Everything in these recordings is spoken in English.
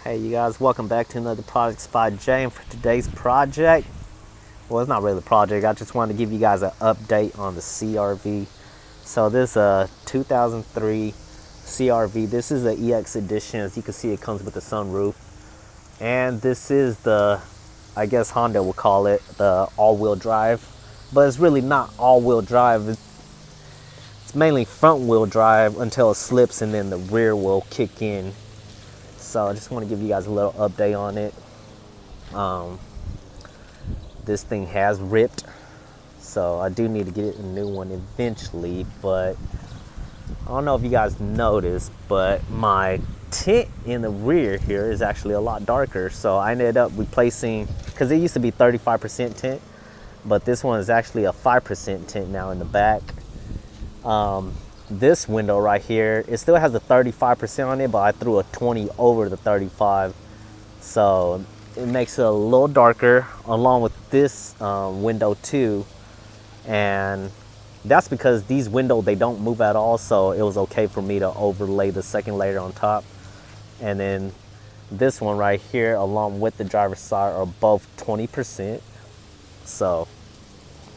Hey you guys, welcome back to another Project by Jay. And for today's project, well, it's not really a project, I just wanted to give you guys an update on the CRV. So this is a 2003 CRV. This is the EX edition. As you can see, it comes with the sunroof, and this is the, I guess Honda will call it, the all-wheel drive, but it's really not all-wheel drive. It's mainly front-wheel drive until it slips, and then the rear will kick in. So I just want to give you guys a little update on it. This thing has ripped, so I do need to get a new one eventually, but I don't know if you guys noticed, but my tint in the rear here is actually a lot darker. So I ended up replacing, because it used to be 35% tint, but this one is actually a 5% tint now in the back. This window right here, it still has a 35% on it, but I threw a 20 over the 35, so it makes it a little darker, along with this window too. And that's because these windows, they don't move at all, so it was okay for me to overlay the second layer on top. And then this one right here, along with the driver's side, are both 20%, so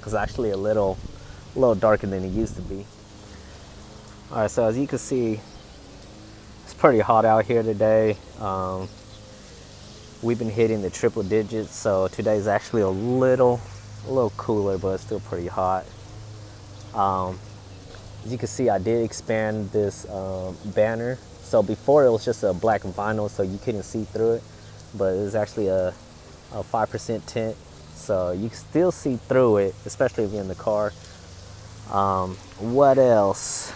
it's actually a little darker than it used to be. All right, so as you can see, it's pretty hot out here today. We've been hitting the triple digits, so today's actually a little cooler, but it's still pretty hot. As you can see, I did expand this banner. So before it was just a black vinyl, so you couldn't see through it, but it's actually a 5% tint, so you can still see through it, especially if you're in the car. What else?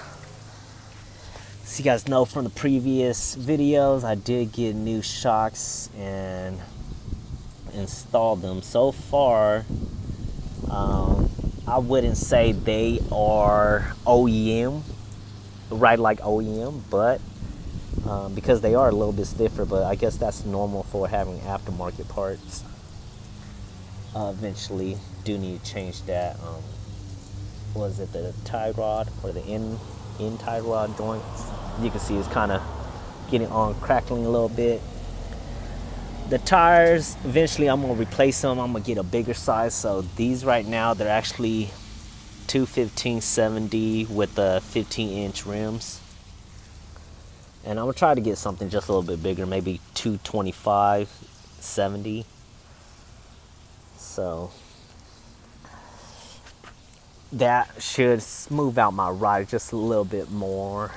So you guys know from the previous videos, I did get new shocks and installed them. So far, I wouldn't say they are OEM, right, like OEM, but because they are a little bit stiffer, but I guess that's normal for having aftermarket parts. Eventually do need to change that. Was it the tie rod or the in tie rod joints? You can see it's kind of getting on, crackling a little bit. The tires, eventually I'm gonna replace them. I'm gonna get a bigger size. So these right now, they're actually 215/70 with the 15-inch rims, and I'm gonna try to get something just a little bit bigger, maybe 225/70. So that should smooth out my ride just a little bit more.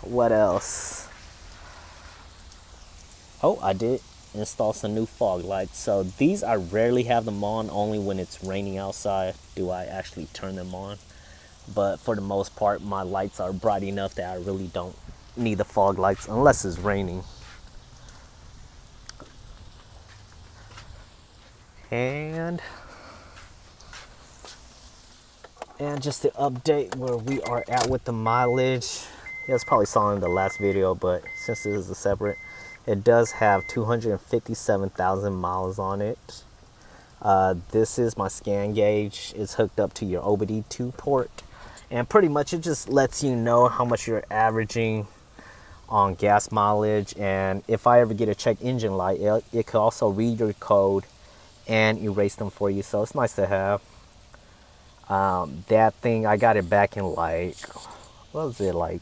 What else? Oh, I did install some new fog lights. So these, I rarely have them on. Only when it's raining outside do I actually turn them on, but for the most part my lights are bright enough that I really don't need the fog lights unless it's raining. And just to update where we are at with the mileage. You guys probably saw in the last video, but since this is a separate, it does have 257,000 miles on it. This is my scan gauge. It's hooked up to your OBD2 port, and pretty much it just lets you know how much you're averaging on gas mileage. And if I ever get a check engine light, it could also read your code and erase them for you, so it's nice to have. That thing, I got it back in like, what was it, like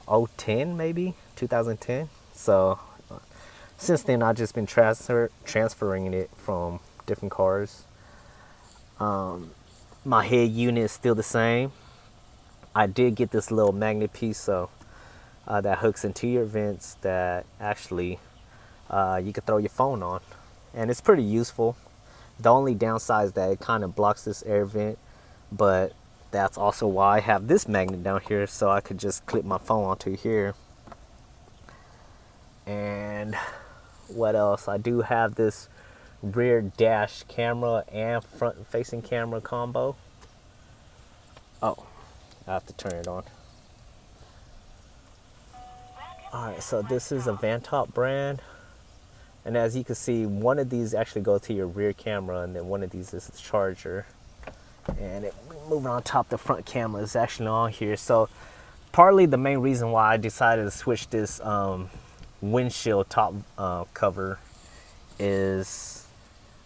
2010, maybe 2010. So since then I've just been transferring it from different cars. My head unit is still the same. I did get this little magnet piece, so that hooks into your vents, that actually you can throw your phone on, and it's pretty useful. The only downside is that it kind of blocks this air vent, but that's also why I have this magnet down here, so I could just clip my phone onto here. And what else? I do have this rear dash camera and front facing camera combo. Oh, I have to turn it on. Alright, so this is a Vantop brand, and as you can see, one of these actually goes to your rear camera, and then one of these is the charger. And moving on top, the front camera is actually on here. So partly the main reason why I decided to switch this windshield top cover is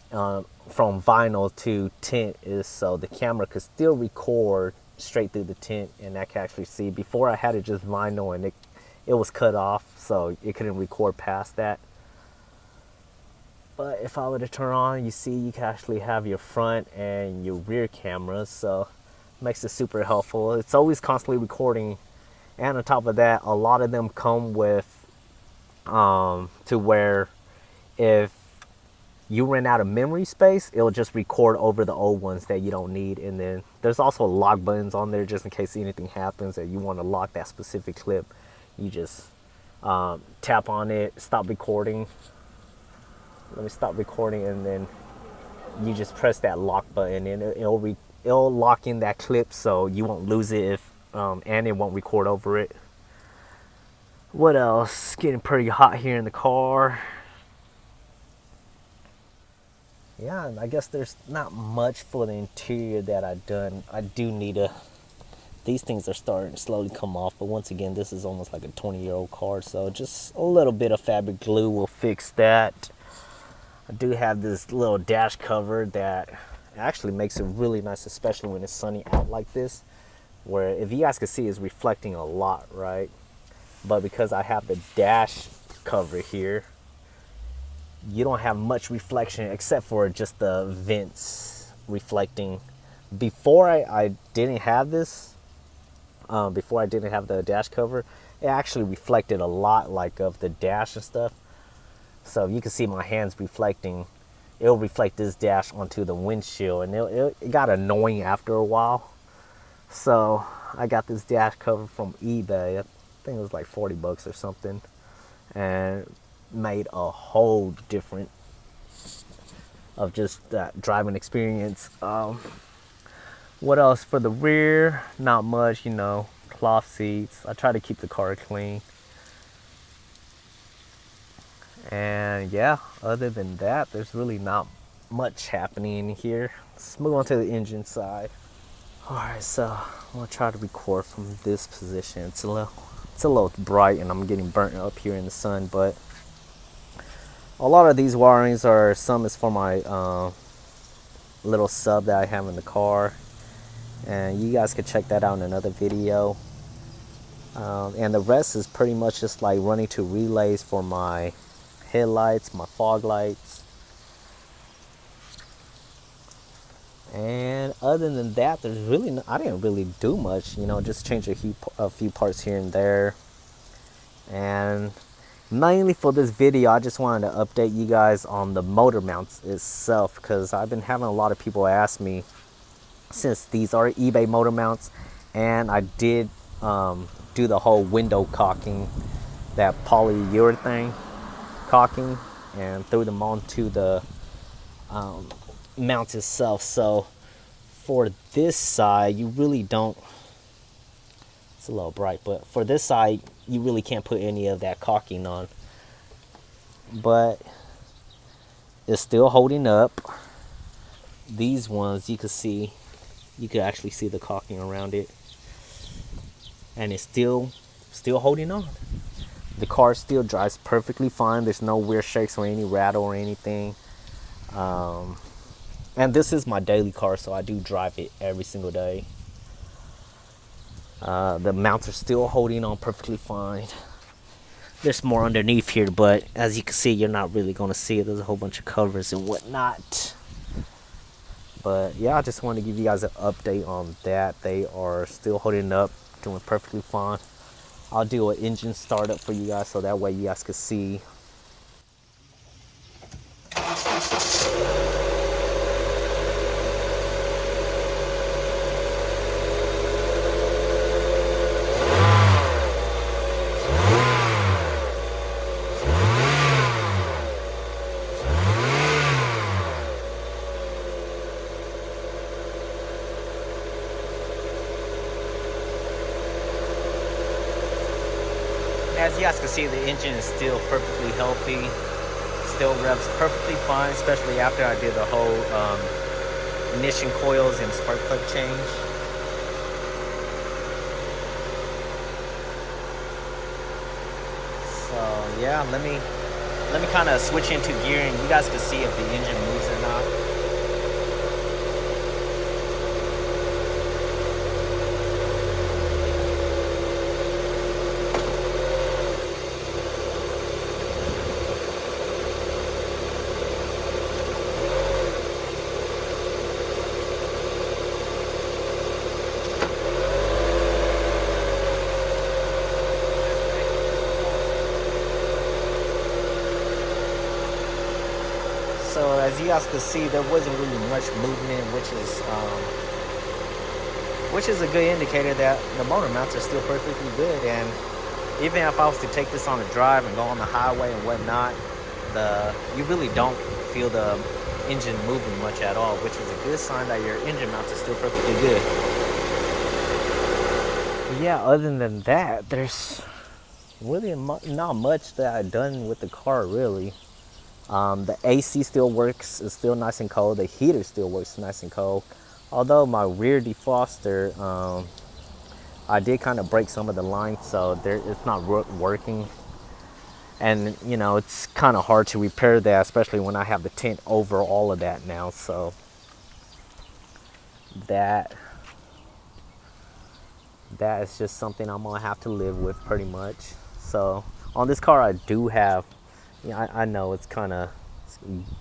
from vinyl to tint, is so the camera could still record straight through the tint, and I can actually see. Before I had it just vinyl and it was cut off, so it couldn't record past that. But if I were to turn on, you see you can actually have your front and your rear cameras, so it makes it super helpful. It's always constantly recording, and on top of that, a lot of them come with to where if you run out of memory space, it'll just record over the old ones that you don't need. And then there's also lock buttons on there just in case anything happens and you want to lock that specific clip. You just tap on it, stop recording. Let me stop recording, and then you just press that lock button, and it'll lock in that clip so you won't lose it if and it won't record over it. What else? It's getting pretty hot here in the car. Yeah, and I guess there's not much for the interior that I've done. I do need to, these things are starting to slowly come off, but once again, this is almost like a 20-year-old car, so just a little bit of fabric glue will fix that. I do have this little dash cover that actually makes it really nice, especially when it's sunny out like this, where if you guys can see, it's reflecting a lot, right? But because I have the dash cover here, you don't have much reflection except for just the vents reflecting. Before I didn't have this, before I didn't have the dash cover, it actually reflected a lot, like of the dash and stuff. So you can see my hands reflecting. It'll reflect this dash onto the windshield, and it got annoying after a while. So I got this dash cover from eBay. I think it was like 40 bucks or something, and made a whole different of just that driving experience. What else for the rear? Not much, you know, cloth seats. I try to keep the car clean. And yeah, other than that, there's really not much happening in here. Let's move on to the engine side. Alright, so I'm gonna try to record from this position. It's a little bright and I'm getting burnt up here in the sun, but a lot of these wirings are, some is for my little sub that I have in the car, and you guys can check that out in another video. And the rest is pretty much just like running to relays for my headlights, my fog lights. And other than that, there's really I didn't really do much, you know, just change a few parts here and there. And mainly for this video, I just wanted to update you guys on the motor mounts itself, because I've been having a lot of people ask me, since these are eBay motor mounts, and I did do the whole window caulking, that polyurethane caulking, and threw them onto the mount itself. So for this side, you really don't, it's a little bright, but for this side, you really can't put any of that caulking on. But it's still holding up. These ones, you can see, you can actually see the caulking around it. And it's still holding on. The car still drives perfectly fine. There's no weird shakes or any rattle or anything. And this is my daily car, so I do drive it every single day. The mounts are still holding on perfectly fine. There's more underneath here, but as you can see, you're not really going to see it. There's a whole bunch of covers and whatnot. But yeah, I just wanted to give you guys an update on that. They are still holding up, doing perfectly fine. I'll do an engine startup for you guys so that way you guys can see. As you guys can see, the engine is still perfectly healthy, still revs perfectly fine, especially after I did the whole ignition coils and spark plug change. So yeah, let me kind of switch into gear and you guys can see if the engine moves or not. So as you guys can see, there wasn't really much movement, which is a good indicator that the motor mounts are still perfectly good. And even if I was to take this on a drive and go on the highway and whatnot, you really don't feel the engine moving much at all, which is a good sign that your engine mounts are still perfectly good. Yeah, other than that, there's really not much that I've done with the car, really. The AC still works, it's still nice and cold. The heater still works nice and cold. Although my rear defroster, I did kind of break some of the lines, so it's not working. And you know, it's kind of hard to repair that, especially when I have the tint over all of that now. So that is just something I'm gonna have to live with pretty much. So on this car, I do have, I know it's kind of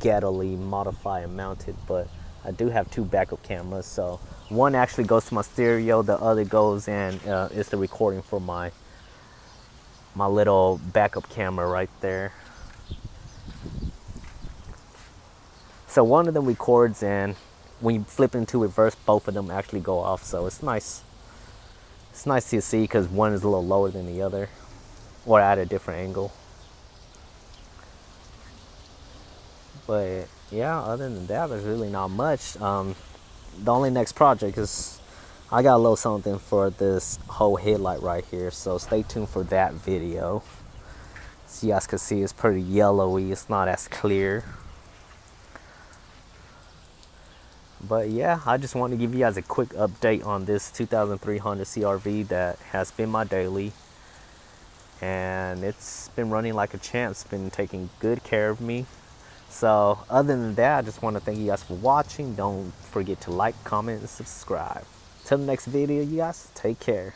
ghettoly modified and mounted, but I do have two backup cameras. So one actually goes to my stereo, the other goes and is the recording for my little backup camera right there. So one of them records, and when you flip into reverse, both of them actually go off. So it's nice. It's nice to see because one is a little lower than the other, or at a different angle. But yeah, other than that, there's really not much. The only next project is I got a little something for this whole headlight right here, so stay tuned for that video. As you guys can see, it's pretty yellowy, it's not as clear. But yeah, I just want to give you guys a quick update on this 2300 CRV that has been my daily. And it's been running like a champ, it's been taking good care of me. So other than that, I just want to thank you guys for watching. Don't forget to like, comment, and subscribe. Till the next video, you guys, take care.